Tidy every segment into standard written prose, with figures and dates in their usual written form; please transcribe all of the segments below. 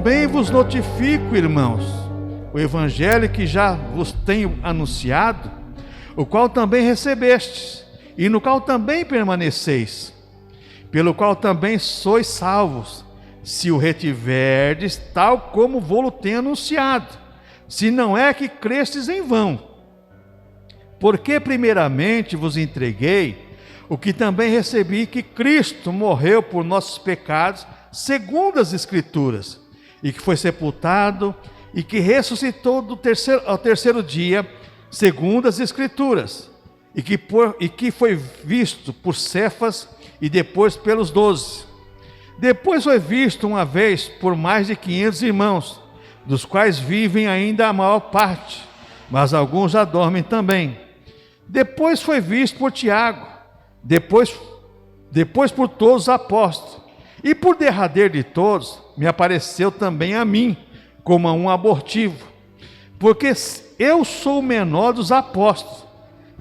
também vos notifico, irmãos, o evangelho que já vos tenho anunciado, o qual também recebestes, e no qual também permaneceis, pelo qual também sois salvos, se o retiverdes, tal como vou-lo tenho anunciado, se não é que crestes em vão. Porque primeiramente vos entreguei o que também recebi, que Cristo morreu por nossos pecados, segundo as Escrituras, e que foi sepultado, e que ressuscitou ao terceiro dia, segundo as Escrituras, e que foi visto por Cefas, e depois pelos 12. Depois foi visto uma vez por mais de 500 irmãos, dos quais vivem ainda a maior parte, mas alguns já dormem também. Depois foi visto por Tiago, depois por todos os apóstolos, e por derradeiro de todos, me apareceu também a mim, como a um abortivo, porque eu sou o menor dos apóstolos,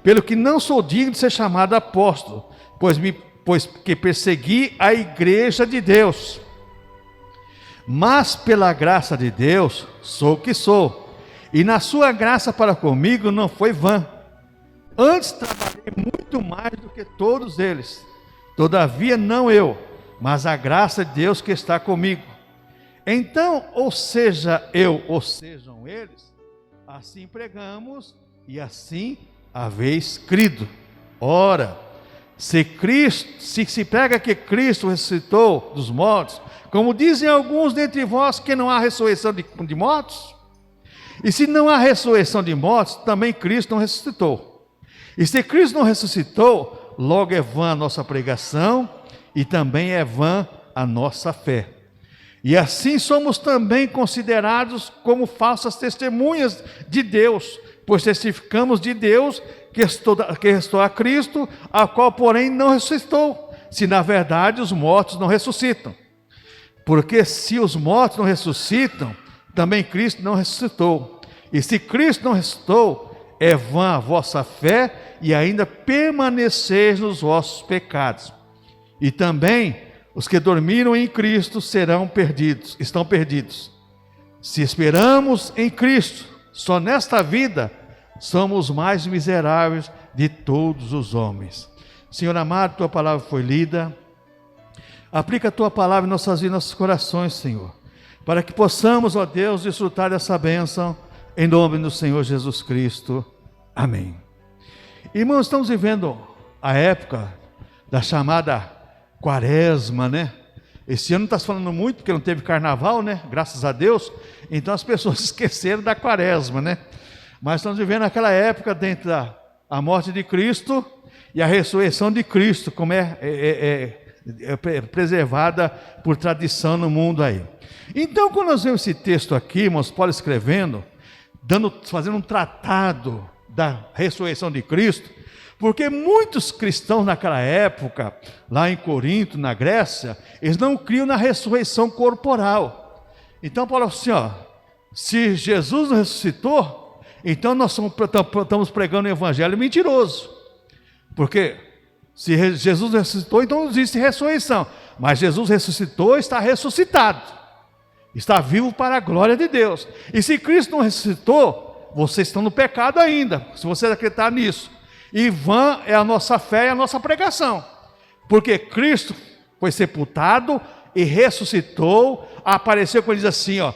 pelo que não sou digno de ser chamado apóstolo, pois que persegui a igreja de Deus. Mas pela graça de Deus, sou o que sou, e na sua graça para comigo não foi vã. Antes trabalhei muito mais do que todos eles, todavia não eu, mas a graça de Deus que está comigo. Então, ou seja eu, ou sejam eles, assim pregamos, e assim haveis crido. Ora, se se prega que Cristo ressuscitou dos mortos, como dizem alguns dentre vós que não há ressurreição de mortos, e se não há ressurreição de mortos, também Cristo não ressuscitou. E se Cristo não ressuscitou, logo é vã a nossa pregação, e também é vã a nossa fé. E assim somos também considerados como falsas testemunhas de Deus, pois testificamos de Deus que restou a Cristo, a qual porém não ressuscitou, se na verdade os mortos não ressuscitam. Porque se os mortos não ressuscitam, também Cristo não ressuscitou. E se Cristo não ressuscitou, é vã a vossa fé, e ainda permaneceis nos vossos pecados. E também os que dormiram em Cristo estão perdidos. Se esperamos em Cristo, só nesta vida, somos os mais miseráveis de todos os homens. Senhor amado, tua palavra foi lida. Aplica a tua palavra em nossas vidas, em nossos corações, Senhor, para que possamos, ó Deus, desfrutar dessa bênção, em nome do Senhor Jesus Cristo. Amém. Irmãos, estamos vivendo a época da chamada Quaresma, né? Esse ano não está se falando muito, porque não teve carnaval, né? Graças a Deus. Então as pessoas esqueceram da Quaresma, né? Mas estamos vivendo aquela época dentro da morte de Cristo e a ressurreição de Cristo, como é preservada por tradição no mundo aí. Então, quando nós vemos esse texto aqui, irmãos, Paulo escrevendo, fazendo um tratado da ressurreição de Cristo, porque muitos cristãos naquela época, lá em Corinto, na Grécia, eles não criam na ressurreição corporal. Então Paulo falou assim, ó, se Jesus não ressuscitou, então nós estamos pregando um evangelho mentiroso, porque se Jesus ressuscitou, então não existe ressurreição, mas Jesus ressuscitou, está ressuscitado, está vivo para a glória de Deus. E se Cristo não ressuscitou, vocês estão no pecado ainda, se vocês acreditar nisso. E vã é a nossa fé e a nossa pregação, porque Cristo foi sepultado e ressuscitou, apareceu, quando diz assim, ó,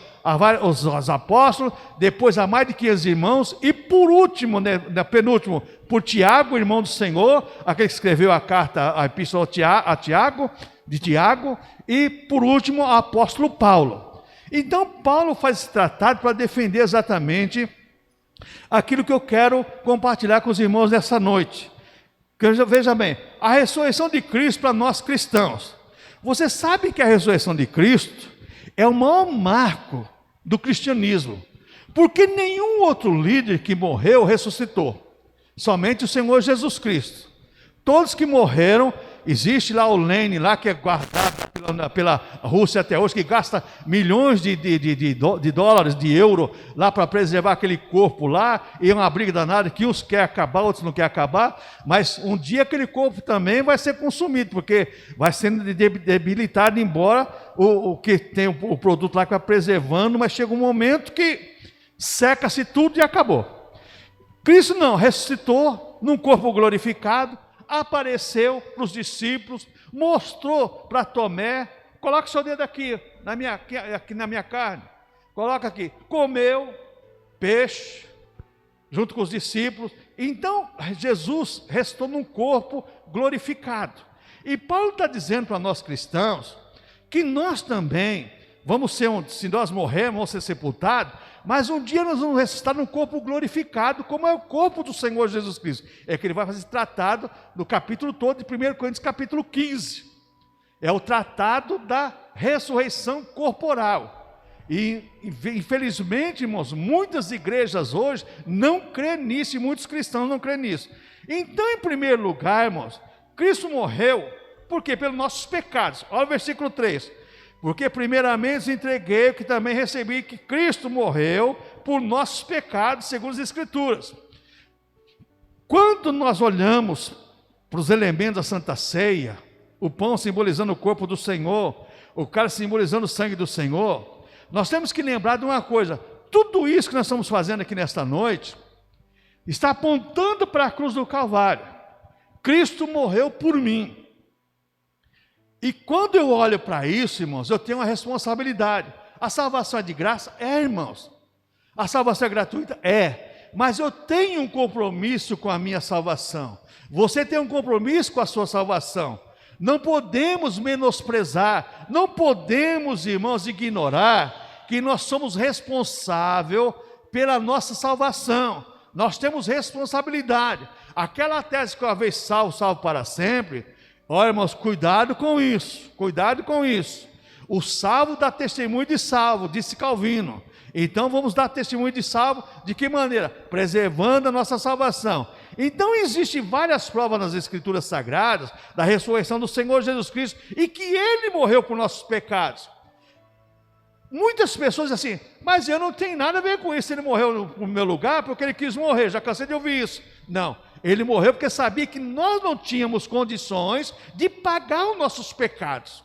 os apóstolos, depois a mais de 500 irmãos, e por último, né, penúltimo, por Tiago, irmão do Senhor, aquele que escreveu a carta, a epístola de Tiago, e por último, o apóstolo Paulo. Então Paulo faz esse tratado para defender exatamente aquilo que eu quero compartilhar com os irmãos nessa noite. Veja bem, a ressurreição de Cristo para nós cristãos. Você sabe que a ressurreição de Cristo é o maior marco do cristianismo, porque nenhum outro líder que morreu ressuscitou, somente o Senhor Jesus Cristo. Todos que morreram, existe lá o lene lá que é guardado pela Rússia até hoje, que gasta milhões de dólares, de euro, lá para preservar aquele corpo lá, e é uma briga danada, que uns querem acabar, outros não querem acabar, mas um dia aquele corpo também vai ser consumido, porque vai sendo debilitado, embora o que tem o produto lá que vai preservando, mas chega um momento que seca-se tudo e acabou. Cristo não, ressuscitou num corpo glorificado, apareceu para os discípulos, mostrou para Tomé, coloca o seu dedo aqui na minha carne, coloca aqui, comeu peixe, junto com os discípulos. Então Jesus restou num corpo glorificado, e Paulo está dizendo para nós cristãos, que nós também vamos ser, se nós morrermos, vamos ser sepultados, mas um dia nós vamos ressuscitar num corpo glorificado, como é o corpo do Senhor Jesus Cristo. É que ele vai fazer tratado no capítulo todo de 1 Coríntios capítulo 15. É o tratado da ressurreição corporal. E infelizmente, irmãos, muitas igrejas hoje não crêem nisso, e muitos cristãos não creem nisso. Então, em primeiro lugar, irmãos, Cristo morreu, por quê? Pelos nossos pecados. Olha o versículo 3. Porque primeiramente entreguei o que também recebi, que Cristo morreu por nossos pecados, segundo as Escrituras. Quando nós olhamos para os elementos da Santa Ceia, o pão simbolizando o corpo do Senhor, o cálice simbolizando o sangue do Senhor, nós temos que lembrar de uma coisa: tudo isso que nós estamos fazendo aqui nesta noite, está apontando para a cruz do Calvário. Cristo morreu por mim. E quando eu olho para isso, irmãos, eu tenho uma responsabilidade. A salvação é de graça? É, irmãos. A salvação é gratuita? É. Mas eu tenho um compromisso com a minha salvação. Você tem um compromisso com a sua salvação. Não podemos menosprezar, não podemos, irmãos, ignorar que nós somos responsáveis pela nossa salvação. Nós temos responsabilidade. Aquela tese que uma vez salvo, salvo para sempre. Olha, irmãos, cuidado com isso, cuidado com isso. O salvo dá testemunho de salvo, disse Calvino. Então vamos dar testemunho de salvo, de que maneira? Preservando a nossa salvação. Então existem várias provas nas Escrituras Sagradas, da ressurreição do Senhor Jesus Cristo, e que Ele morreu por nossos pecados. Muitas pessoas dizem assim, mas eu não tenho nada a ver com isso, Ele morreu no meu lugar porque Ele quis morrer, já cansei de ouvir isso. Não. Ele morreu porque sabia que nós não tínhamos condições de pagar os nossos pecados.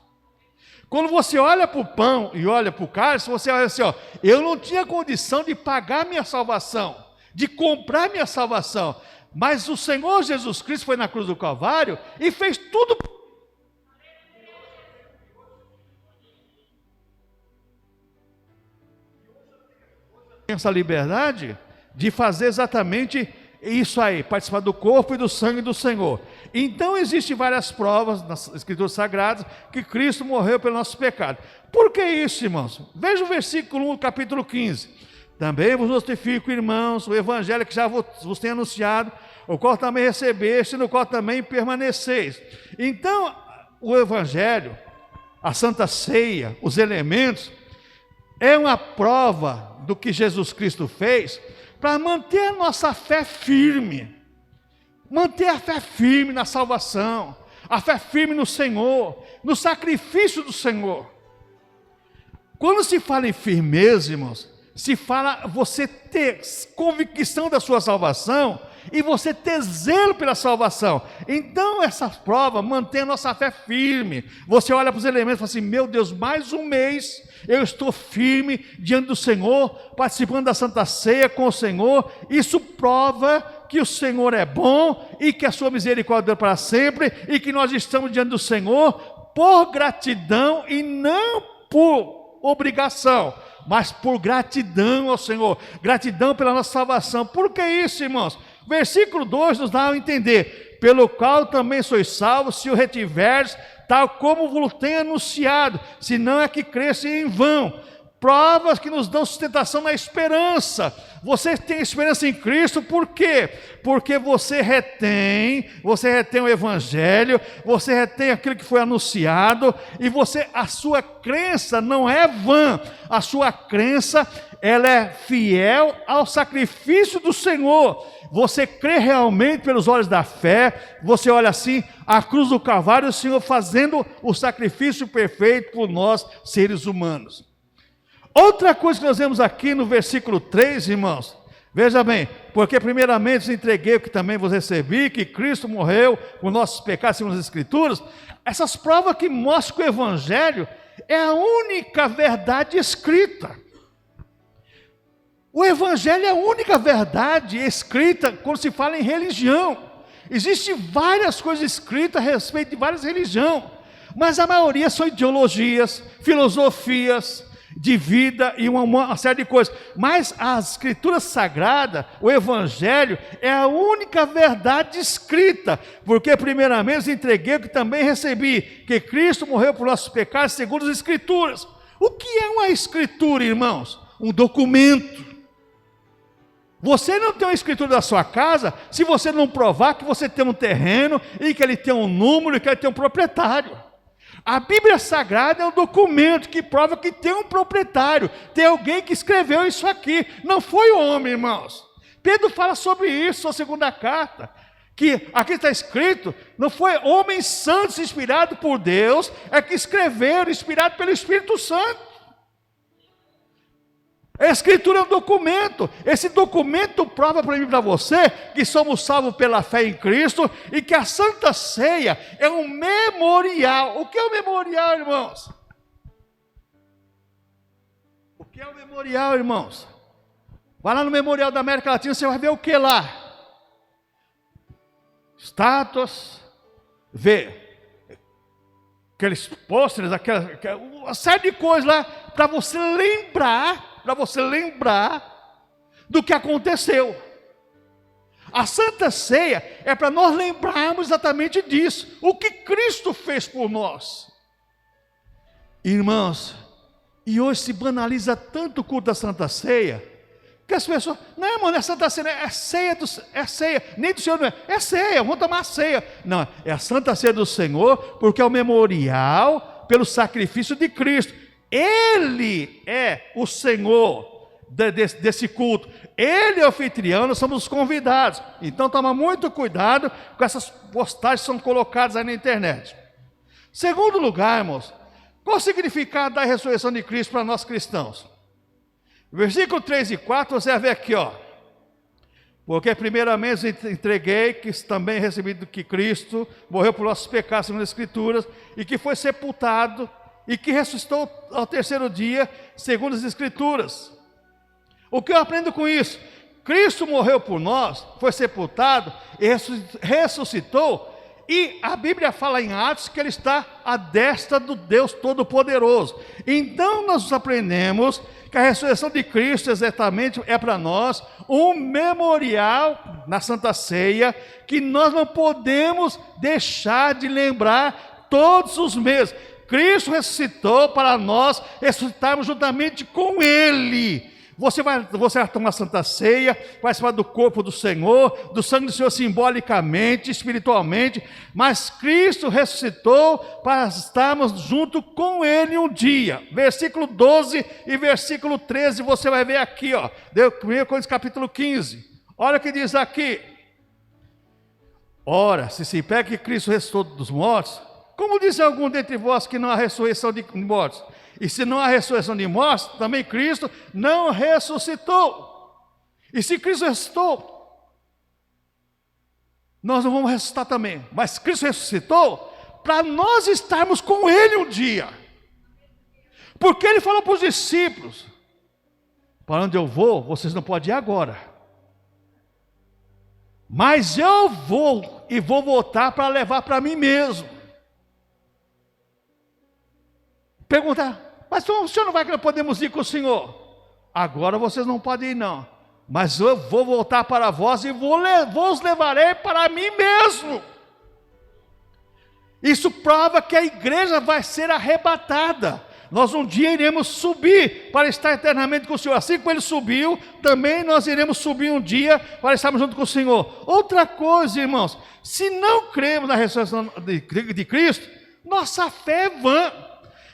Quando você olha para o pão e olha para o cálice, você olha assim, ó, eu não tinha condição de pagar minha salvação, de comprar minha salvação, mas o Senhor Jesus Cristo foi na cruz do Calvário e fez tudo. Essa liberdade de fazer exatamente isso aí, participar do corpo e do sangue do Senhor. Então existem várias provas nas Escrituras Sagradas que Cristo morreu pelo nosso pecado. Por que isso, irmãos? Veja o versículo 1 do capítulo 15. Também vos notifico, irmãos, o evangelho que já vos tenho anunciado, o qual também recebeste, no qual também permaneceis. Então, o evangelho, a Santa Ceia, os elementos, é uma prova do que Jesus Cristo fez para manter a nossa fé firme, manter a fé firme na salvação, a fé firme no Senhor, no sacrifício do Senhor. Quando se fala em firmeza, irmãos, se fala você ter convicção da sua salvação e você ter zelo pela salvação. Então essa prova mantém a nossa fé firme. Você olha para os elementos e fala assim, meu Deus, mais um mês eu estou firme diante do Senhor, participando da Santa Ceia com o Senhor. Isso prova que o Senhor é bom e que a sua misericórdia dura para sempre e que nós estamos diante do Senhor por gratidão e não por obrigação, mas por gratidão ao Senhor, gratidão pela nossa salvação. Por que isso, irmãos? Versículo 2 nos dá a entender, pelo qual também sois salvos, se o retiveres, tal como vos tenho anunciado, senão é que cresce em vão. provas que nos dão sustentação na esperança. Você tem esperança em Cristo, por quê? Porque você retém o Evangelho, você retém aquilo que foi anunciado, e a sua crença não é vã, a sua crença, ela é fiel ao sacrifício do Senhor. Você crê realmente pelos olhos da fé, você olha assim, a cruz do Calvário, o Senhor fazendo o sacrifício perfeito por nós, seres humanos. Outra coisa que nós vemos aqui no versículo 3, irmãos, veja bem, porque primeiramente entreguei o que também vos recebi, que Cristo morreu por nossos pecados, segundo as Escrituras. Essas provas que mostram que o Evangelho é a única verdade escrita. O Evangelho é a única verdade escrita quando se fala em religião. Existem várias coisas escritas a respeito de várias religiões, mas a maioria são ideologias, filosofias de vida e uma série de coisas. Mas a Escritura Sagrada, o Evangelho, é a única verdade escrita, porque primeiramente entreguei o que também recebi, que Cristo morreu por nossos pecados segundo as Escrituras. O que é uma Escritura, irmãos? Um documento. Você não tem uma escritura da sua casa se você não provar que você tem um terreno e que ele tem um número e que ele tem um proprietário. A Bíblia Sagrada é um documento que prova que tem um proprietário, tem alguém que escreveu isso aqui, não foi o homem, irmãos. Pedro fala sobre isso, sua segunda carta, que aqui está escrito, não foi homens santos inspirados por Deus, é que escreveram, inspirados pelo Espírito Santo. A Escritura é um documento, esse documento prova para mim e para você que somos salvos pela fé em Cristo e que a Santa Ceia é um memorial. O que é o memorial, irmãos? O que é o memorial, irmãos? Vai lá no Memorial da América Latina, você vai ver o que lá? Estátuas, vê aqueles pôsteres, uma série de coisas lá, para você lembrar do que aconteceu. A Santa Ceia é para nós lembrarmos exatamente disso, o que Cristo fez por nós. Irmãos, e hoje se banaliza tanto o culto da Santa Ceia, que as pessoas, não, irmão, não é Santa Ceia, é ceia, nem do Senhor não é ceia, vamos tomar a ceia. Não, é a Santa Ceia do Senhor, porque é o memorial pelo sacrifício de Cristo. Ele é o Senhor desse culto, Ele é o anfitrião, nós somos os convidados. Então toma muito cuidado com essas postagens que são colocadas aí na internet. Segundo lugar, irmãos, qual o significado da ressurreição de Cristo para nós cristãos? Versículo 3 e 4, você vai ver aqui, ó. Porque primeiramente entreguei, que também recebi do que Cristo morreu por nossos pecados, segundo as Escrituras, e que foi sepultado, e que ressuscitou ao terceiro dia, segundo as Escrituras. O que eu aprendo com isso? Cristo morreu por nós, foi sepultado e ressuscitou, e a Bíblia fala em Atos que Ele está à destra do Deus Todo-Poderoso. Então nós aprendemos que a ressurreição de Cristo exatamente é para nós um memorial na Santa Ceia, que nós não podemos deixar de lembrar todos os meses. Cristo ressuscitou para nós ressuscitarmos juntamente com Ele. Você vai tomar a Santa Ceia, participar do corpo do Senhor, do sangue do Senhor simbolicamente, espiritualmente, mas Cristo ressuscitou para estarmos junto com Ele um dia. Versículo 12 e versículo 13, você vai ver aqui, ó, 1 Coríntios capítulo 15. Olha o que diz aqui. Ora, se pega que Cristo ressuscitou dos mortos, como diz algum dentre vós que não há ressurreição de mortos? E se não há ressurreição de mortos, também Cristo não ressuscitou. E se Cristo ressuscitou, nós não vamos ressuscitar também. Mas Cristo ressuscitou para nós estarmos com Ele um dia. Porque Ele falou para os discípulos: para onde eu vou, vocês não podem ir agora. Mas eu vou e vou voltar para levar para mim mesmo. Perguntar, mas o senhor não vai que nós podemos ir com o Senhor? Agora vocês não podem ir não, mas eu vou voltar para vós e vos levarei para mim mesmo. Isso prova que a igreja vai ser arrebatada. nós um dia iremos subir para estar eternamente com o Senhor. Assim como Ele subiu, também nós iremos subir um dia para estarmos junto com o Senhor. Outra coisa, irmãos, se não cremos na ressurreição de Cristo, nossa fé é vã.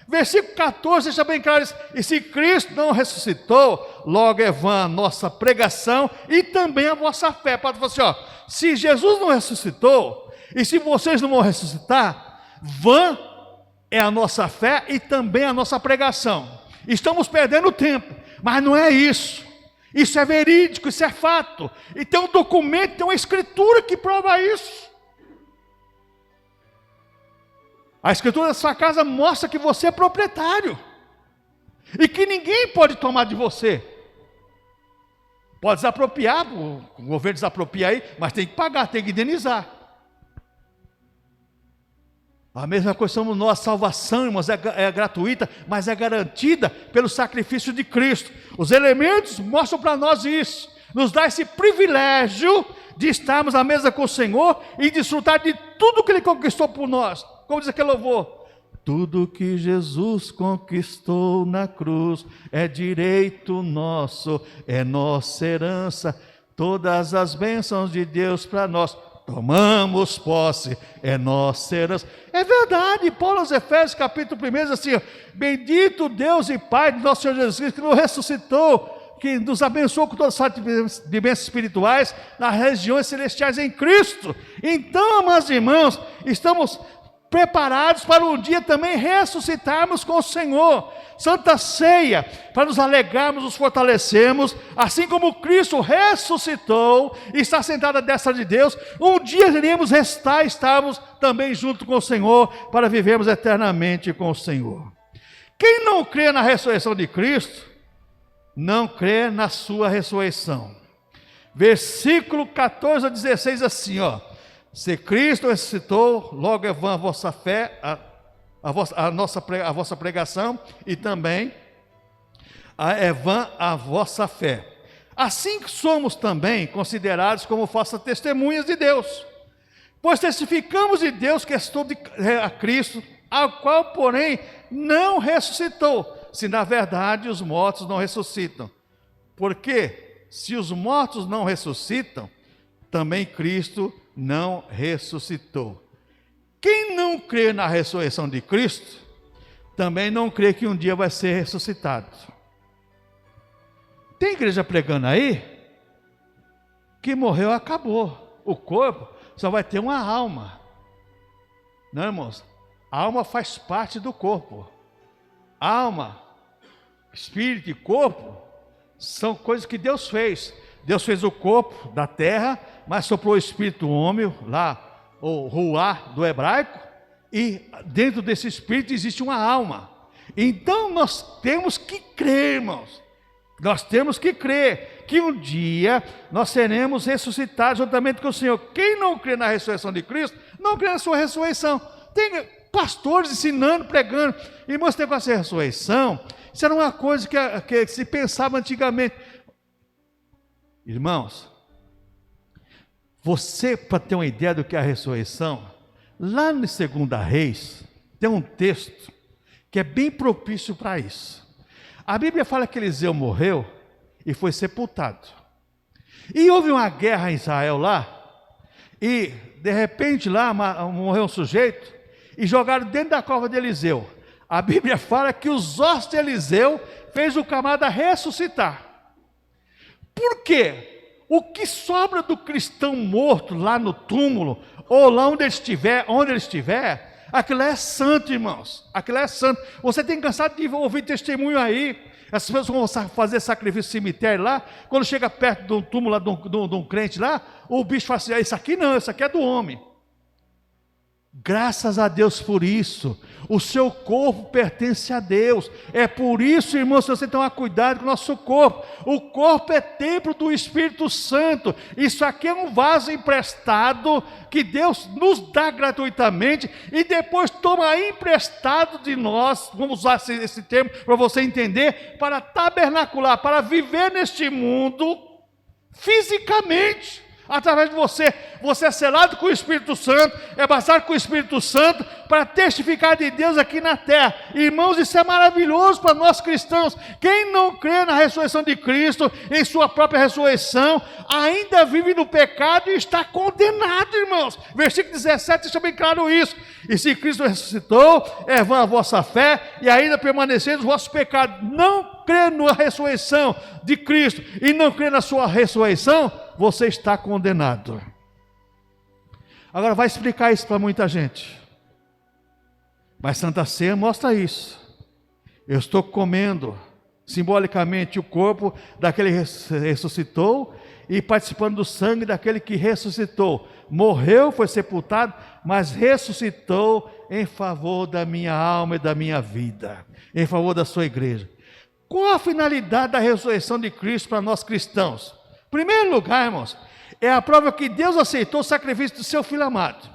Versículo 14 deixa bem claro isso. E se Cristo não ressuscitou, logo é vã a nossa pregação e também a vossa fé. Pode falar assim, ó, se Jesus não ressuscitou, e se vocês não vão ressuscitar, vã é a nossa fé e também a nossa pregação. Estamos perdendo tempo, mas não é isso. Isso é verídico, isso é fato. E tem um documento, tem uma escritura que prova isso. A escritura da sua casa mostra que você é proprietário e que ninguém pode tomar de você. Pode desapropriar, o governo desapropria aí, mas tem que pagar, tem que indenizar. A mesma coisa somos nós, salvação, irmãos, é gratuita, mas é garantida pelo sacrifício de Cristo. Os elementos mostram para nós isso, nos dá esse privilégio de estarmos à mesa com o Senhor e desfrutar de tudo que Ele conquistou por nós. Como diz aquele louvor, tudo que Jesus conquistou na cruz é direito nosso, é nossa herança, todas as bênçãos de Deus para nós, tomamos posse, é nossa herança. É verdade, Paulo aos Efésios capítulo 1 diz assim, bendito Deus e Pai de nosso Senhor Jesus Cristo, que nos ressuscitou, que nos abençoou com todas as de bênçãos espirituais nas regiões celestiais em Cristo. Então, amados irmãos, estamos preparados para um dia também ressuscitarmos com o Senhor. Santa Ceia, para nos alegrarmos, nos fortalecermos, assim como Cristo ressuscitou e está sentado à destra de Deus, um dia iremos restar, estarmos também junto com o Senhor, para vivermos eternamente com o Senhor. Quem não crê na ressurreição de Cristo, não crê na sua ressurreição. Versículo 14 a 16 assim, ó. Se Cristo ressuscitou, logo é vã a vossa fé, a vossa pregação, e também é vã a vossa fé. Assim somos também considerados como falsas testemunhas de Deus, pois testificamos de Deus que ressuscitou a Cristo, ao qual, porém, não ressuscitou, se na verdade os mortos não ressuscitam. Porque se os mortos não ressuscitam, também Cristo não ressuscitou. Quem não crê na ressurreição de Cristo, também não crê que um dia vai ser ressuscitado. Tem igreja pregando aí, que morreu, acabou. O corpo só vai ter uma alma. Não, irmãos? A alma faz parte do corpo. Alma, espírito e corpo são coisas que Deus fez. Deus fez o corpo da terra, mas soprou o espírito do homem, lá, o ruá do hebraico, e dentro desse espírito existe uma alma. Então nós temos que crer, irmãos. Nós temos que crer que um dia nós seremos ressuscitados juntamente com o Senhor. Quem não crê na ressurreição de Cristo, não crê na sua ressurreição. Tem pastores ensinando, pregando. Irmãos, tem com essa ressurreição, isso era uma coisa que se pensava antigamente. Irmãos, você, para ter uma ideia do que é a ressurreição, lá no 2 Reis, tem um texto que é bem propício para isso. A Bíblia fala que Eliseu morreu e foi sepultado. E houve uma guerra em Israel lá, e de repente lá morreu um sujeito, e jogaram dentro da cova de Eliseu. A Bíblia fala que os ossos de Eliseu fez o camarada ressuscitar. Por quê? O que sobra do cristão morto lá no túmulo, ou lá onde ele estiver, aquilo é santo, irmãos. Aquilo é santo. Você tem cansado de ouvir testemunho aí. As pessoas vão fazer sacrifício no cemitério lá, quando chega perto de um túmulo lá, de um crente lá, o bicho fala assim, isso aqui não, isso aqui é do homem. Graças a Deus por isso. O seu corpo pertence a Deus. É por isso, irmãos, que você tomar cuidado com o nosso corpo. O corpo é templo do Espírito Santo. Isso aqui é um vaso emprestado que Deus nos dá gratuitamente e depois toma emprestado de nós. Vamos usar esse termo para você entender, para tabernacular, para viver neste mundo fisicamente. através de você. Você é selado com o Espírito Santo, é batizado com o Espírito Santo para testificar de Deus aqui na terra. Irmãos, isso é maravilhoso para nós cristãos. Quem não crê na ressurreição de Cristo, em sua própria ressurreição, ainda vive no pecado e está condenado, irmãos. Versículo 17 deixa bem claro isso. E se Cristo ressuscitou, é vã a vossa fé e ainda permaneceis os vossos pecados. Não crê na ressurreição de Cristo e não crê na sua ressurreição, você está condenado. Agora vai explicar isso para muita gente. Mas Santa Ceia mostra isso. Eu estou comendo simbolicamente o corpo daquele que ressuscitou e participando do sangue daquele que ressuscitou. Morreu, foi sepultado, mas ressuscitou em favor da minha alma e da minha vida, em favor da sua igreja. Qual a finalidade da ressurreição de Cristo para nós cristãos? Em primeiro lugar, irmãos, é a prova que Deus aceitou o sacrifício do seu Filho amado.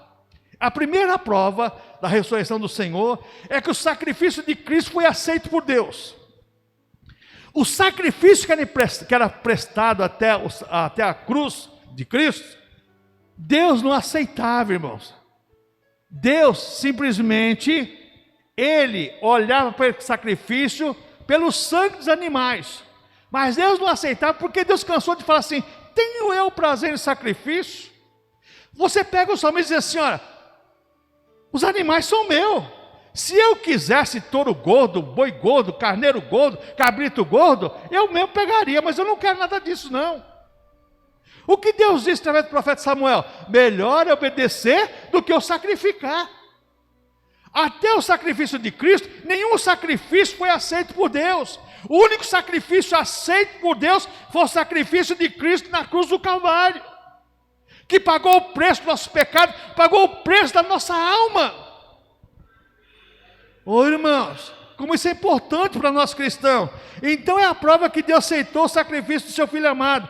A primeira prova da ressurreição do Senhor é que o sacrifício de Cristo foi aceito por Deus. O sacrifício que era prestado até a cruz de Cristo, Deus não aceitava, irmãos. Deus simplesmente, Ele olhava para esse sacrifício pelo sangue dos animais. Mas Deus não aceitava porque Deus cansou de falar assim: tenho eu prazer em sacrifício? Você pega o salmista e diz assim: olha, os animais são meus. Se eu quisesse touro gordo, boi gordo, carneiro gordo, cabrito gordo, eu mesmo pegaria, mas eu não quero nada disso não. O que Deus disse através do profeta Samuel? Melhor é obedecer do que eu sacrificar. Até o sacrifício de Cristo, nenhum sacrifício foi aceito por Deus. O único sacrifício aceito por Deus foi o sacrifício de Cristo na cruz do Calvário, que pagou o preço do nosso pecado, pagou o preço da nossa alma. Ô irmãos, como isso é importante para nós cristãos. Então é a prova que Deus aceitou o sacrifício do seu Filho amado.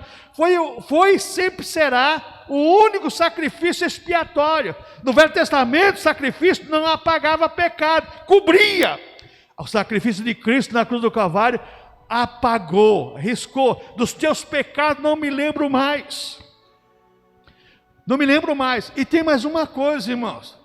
Foi e sempre será o único sacrifício expiatório. No Velho Testamento, o sacrifício não apagava pecado, cobria. O sacrifício de Cristo na cruz do Calvário apagou, riscou. Dos teus pecados não me lembro mais. Não me lembro mais. E tem mais uma coisa, irmãos.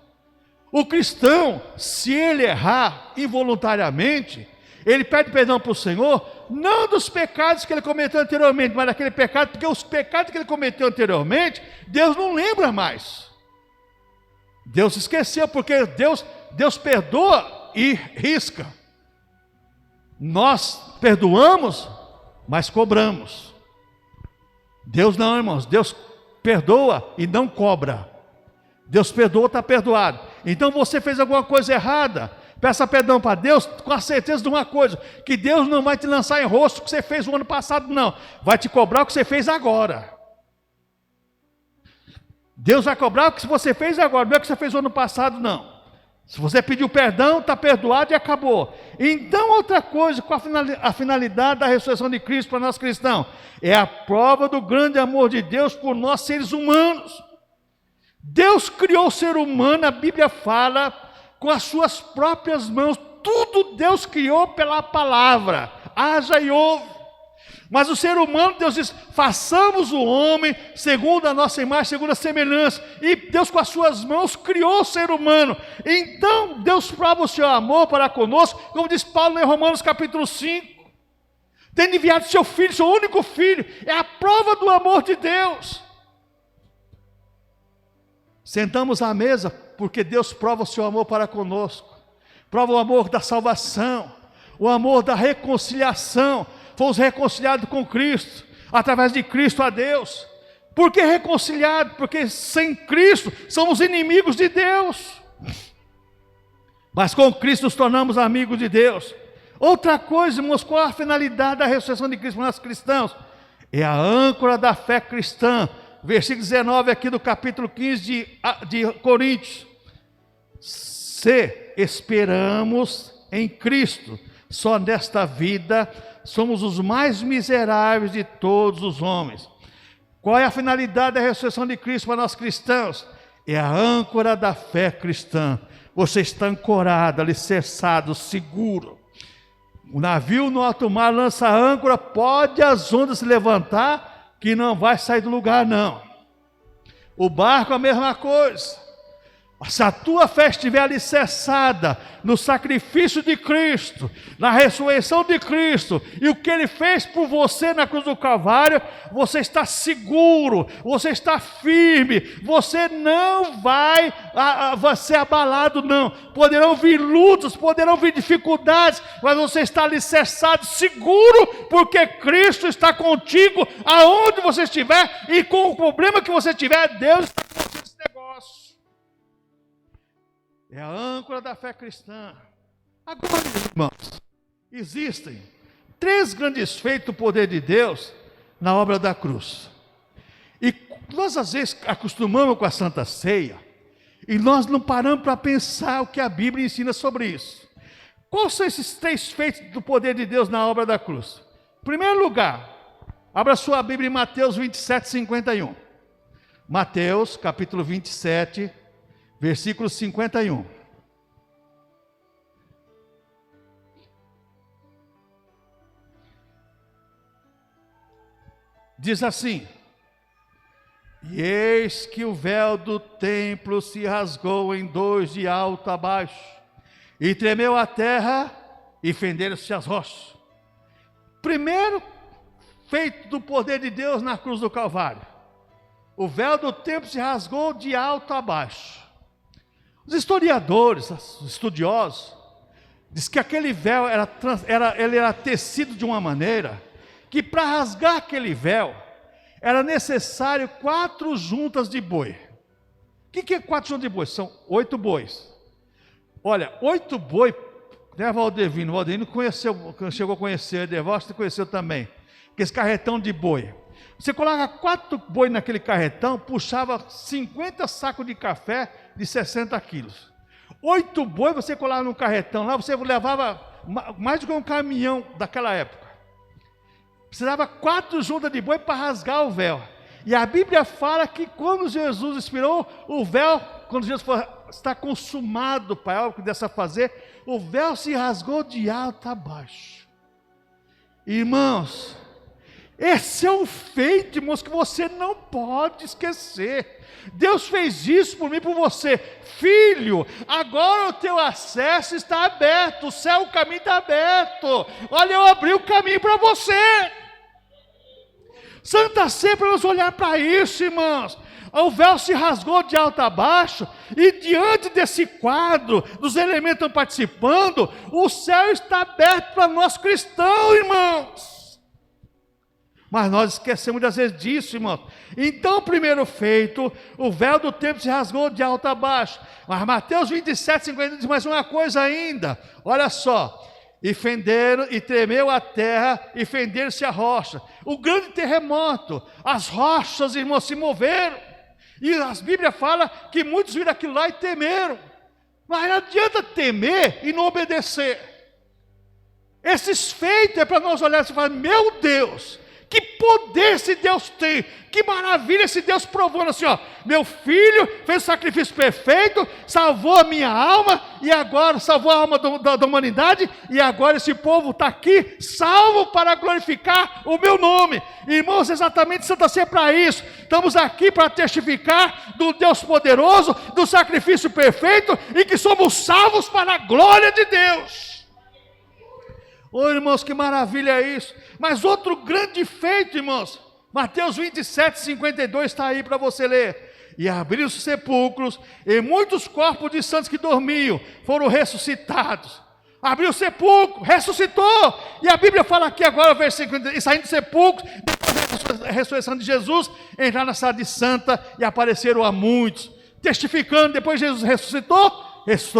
O cristão, se ele errar involuntariamente, ele pede perdão para o Senhor, não dos pecados que ele cometeu anteriormente, mas daquele pecado, porque os pecados que ele cometeu anteriormente, Deus não lembra mais. Deus esqueceu, porque Deus perdoa e risca. Nós perdoamos, mas cobramos. Deus não, irmãos, Deus perdoa e não cobra. Deus perdoa, está perdoado. Então você fez alguma coisa errada, peça perdão para Deus com a certeza de uma coisa, que Deus não vai te lançar em rosto o que você fez o ano passado, não. Vai te cobrar o que você fez agora. Deus vai cobrar o que você fez agora, não é o que você fez o ano passado, não. Se você pediu perdão, está perdoado e acabou. Então outra coisa, qual a finalidade da ressurreição de Cristo para nós cristãos? É a prova do grande amor de Deus por nós seres humanos. Deus criou o ser humano, a Bíblia fala, com as suas próprias mãos. Tudo Deus criou pela palavra, haja e ouve. Mas o ser humano, Deus diz, façamos o homem segundo a nossa imagem, segundo a semelhança. E Deus com as suas mãos criou o ser humano. Então Deus prova o seu amor para conosco, como diz Paulo em Romanos capítulo 5. Tendo enviado seu filho, seu único filho, é a prova do amor de Deus. Sentamos à mesa porque Deus prova o seu amor para conosco. Prova o amor da salvação, o amor da reconciliação. Fomos reconciliados com Cristo, através de Cristo a Deus. Por que reconciliados? Porque sem Cristo somos inimigos de Deus. Mas com Cristo nos tornamos amigos de Deus. Outra coisa, irmãos, qual a finalidade da ressurreição de Cristo para nós cristãos? É a âncora da fé cristã. Versículo 19 aqui do capítulo 15 de Coríntios. Se esperamos em Cristo, só nesta vida somos os mais miseráveis de todos os homens. Qual é a finalidade da ressurreição de Cristo para nós cristãos? É a âncora da fé cristã. Você está ancorado, alicerçado, seguro. O navio no alto mar lança a âncora, pode as ondas se levantar, que não vai sair do lugar não. O barco, a mesma coisa. Se a tua fé estiver alicerçada no sacrifício de Cristo, na ressurreição de Cristo, e o que Ele fez por você na cruz do Calvário, você está seguro, você está firme, você não vai ser abalado, não. Poderão vir lutas, poderão vir dificuldades, mas você está alicerçado, seguro, porque Cristo está contigo, aonde você estiver, e com o problema que você tiver, Deus está com você nesse negócio. É a âncora da fé cristã. Agora, irmãos, existem 3 grandes feitos do poder de Deus na obra da cruz. E nós às vezes acostumamos com a Santa Ceia, e nós não paramos para pensar o que a Bíblia ensina sobre isso. Quais são esses 3 feitos do poder de Deus na obra da cruz? Em primeiro lugar, abra sua Bíblia em Mateus 27, 51. Mateus, capítulo 27, versículo 51. Diz assim: e eis que o véu do templo se rasgou em 2 de alto a baixo, e tremeu a terra, e fenderam-se as rochas. Primeiro feito do poder de Deus na cruz do Calvário: o véu do templo se rasgou de alto a baixo. Os historiadores, os estudiosos, diz que aquele véu era tecido de uma maneira que, para rasgar aquele véu, era necessário 4 juntas de boi. O que é 4 juntas de boi? São 8 bois. Olha, 8 boi, né, Valdevino? O Valdevino conheceu, chegou a conhecer, Devosto conheceu também, esse carretão de boi. Você coloca 4 boi naquele carretão, puxava 50 sacos de café de 60 quilos. 8 boi você colava no carretão lá, você levava mais do que um caminhão daquela época. Precisava 4 juntas de boi para rasgar o véu. E a Bíblia fala que quando Jesus expirou, o véu, quando Jesus está consumado, Pai, algo que dessa fazer, o véu se rasgou de alto a baixo. Irmãos, esse é um feito, irmãos, que você não pode esquecer. Deus fez isso por mim e por você. Filho, agora o teu acesso está aberto, o céu, o caminho está aberto. Olha, eu abri o caminho para você. Santa Ceia, para nós olhar para isso, irmãos. O véu se rasgou de alto a baixo, e diante desse quadro, dos elementos que estão participando, o céu está aberto para nós cristãos, irmãos. Mas nós esquecemos às vezes disso, irmãos. Então, o primeiro feito, o véu do templo se rasgou de alto a baixo. Mas Mateus 27, 50 diz mais uma coisa ainda. Olha só. E fenderam, e tremeu a terra, e fenderam-se a rocha. O grande terremoto, as rochas, irmãos, se moveram. E a Bíblia fala que muitos viram aquilo lá e temeram. Mas não adianta temer e não obedecer. Esses feitos é para nós olharmos e falar: meu Deus, que poder esse Deus tem, que maravilha esse Deus provando assim, ó, meu filho fez o sacrifício perfeito, salvou a minha alma, e agora salvou a alma da humanidade, e agora esse povo está aqui, salvo para glorificar o meu nome. Irmãos, exatamente Santa Ceia para isso, estamos aqui para testificar do Deus poderoso, do sacrifício perfeito, e que somos salvos para a glória de Deus. Ô irmãos, que maravilha é isso. Mas outro grande feito, irmãos, Mateus 27, 52 está aí para você ler. E abriram-se os sepulcros, e muitos corpos de santos que dormiam foram ressuscitados. Abriu o sepulcro, ressuscitou. E a Bíblia fala aqui agora, versículo 50, e saindo do sepulcro, depois da ressurreição de Jesus, entraram na cidade santa e apareceram a muitos, testificando. Depois Jesus ressuscitou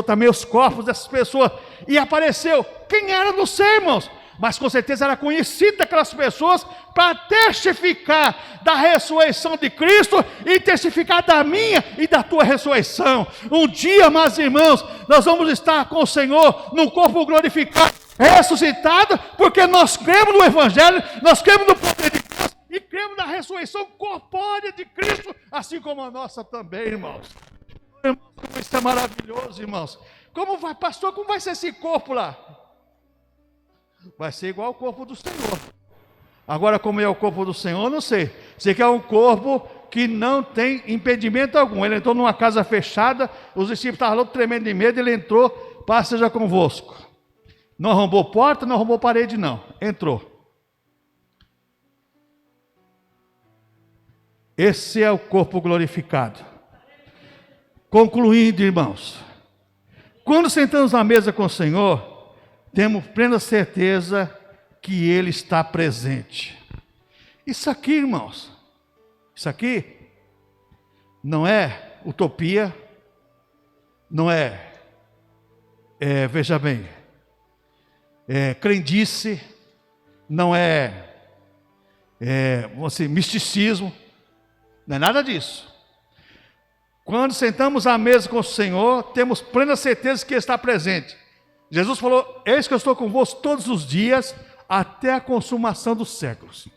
também os corpos dessas pessoas, e apareceu. Quem era, não sei, irmãos, mas com certeza era conhecido daquelas pessoas, para testificar da ressurreição de Cristo, e testificar da minha e da tua ressurreição. Um dia, meus irmãos, nós vamos estar com o Senhor, num corpo glorificado, ressuscitado, porque nós cremos no Evangelho, nós cremos no poder de Deus, e cremos na ressurreição corpórea de Cristo, assim como a nossa também, irmãos. Irmãos, isso é maravilhoso, irmãos. Como vai, pastor, como vai ser esse corpo lá? Vai ser igual ao corpo do Senhor. Agora, como é o corpo do Senhor, não sei. Sei que é um corpo que não tem impedimento algum. Ele entrou numa casa fechada, os discípulos estavam loucos, tremendo de medo, ele entrou, paz seja convosco. Não arrombou porta, não arrombou parede, não. Entrou. Esse é o corpo glorificado. Concluindo, irmãos, quando sentamos à mesa com o Senhor, temos plena certeza que Ele está presente. Isso aqui, irmãos, isso aqui não é utopia, não veja bem, crendice, não assim, misticismo, não é nada disso. Quando sentamos à mesa com o Senhor, temos plena certeza que Ele está presente. Jesus falou: eis que eu estou convosco todos os dias, até a consumação dos séculos.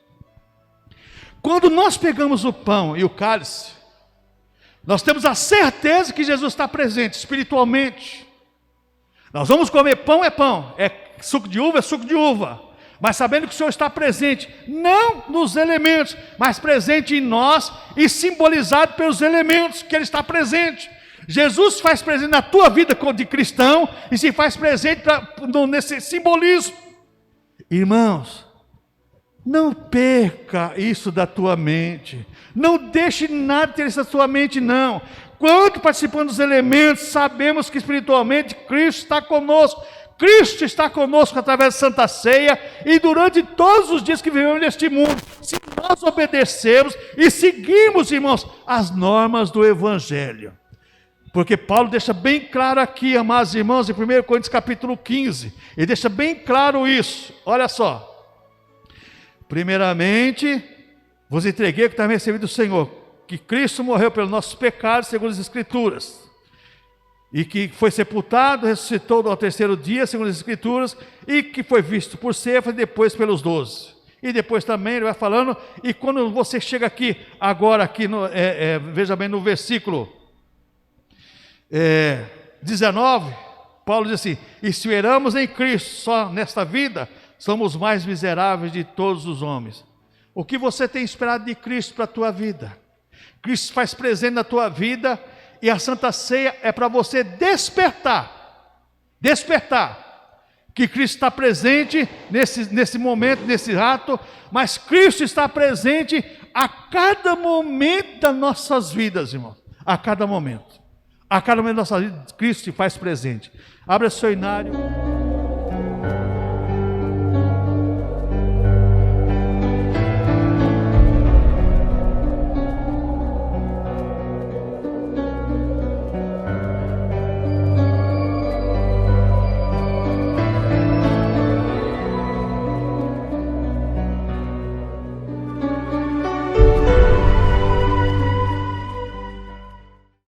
Quando nós pegamos o pão e o cálice, nós temos a certeza que Jesus está presente espiritualmente. Nós vamos comer pão, é pão, é suco de uva, é suco de uva, mas sabendo que o Senhor está presente, não nos elementos, mas presente em nós e simbolizado pelos elementos que Ele está presente. Jesus se faz presente na tua vida de cristão e se faz presente nesse simbolismo. Irmãos, não perca isso da tua mente, não deixe nada ter isso da tua mente, não. Quando participamos dos elementos, sabemos que espiritualmente Cristo está conosco. Cristo está conosco através da Santa Ceia e durante todos os dias que vivemos neste mundo, se nós obedecermos e seguirmos, irmãos, as normas do Evangelho. Porque Paulo deixa bem claro aqui, amados irmãos, em 1 Coríntios capítulo 15, ele deixa bem claro isso. Olha só: primeiramente, vos entreguei o que também recebi do Senhor, que Cristo morreu pelos nossos pecados, segundo as Escrituras, e que foi sepultado, ressuscitou ao terceiro dia, segundo as Escrituras, e que foi visto por Cefas e depois pelos 12. E depois também ele vai falando, e quando você chega aqui, agora aqui, veja bem no versículo 19, Paulo diz assim: e se esperamos em Cristo só nesta vida, somos mais miseráveis de todos os homens. O que você tem esperado de Cristo para a tua vida? Cristo faz presente na tua vida, e a Santa Ceia é para você despertar, que Cristo está presente nesse momento, nesse ato, mas Cristo está presente a cada momento das nossas vidas, irmão, a cada momento da nossa vida, Cristo se faz presente. Abra seu inário.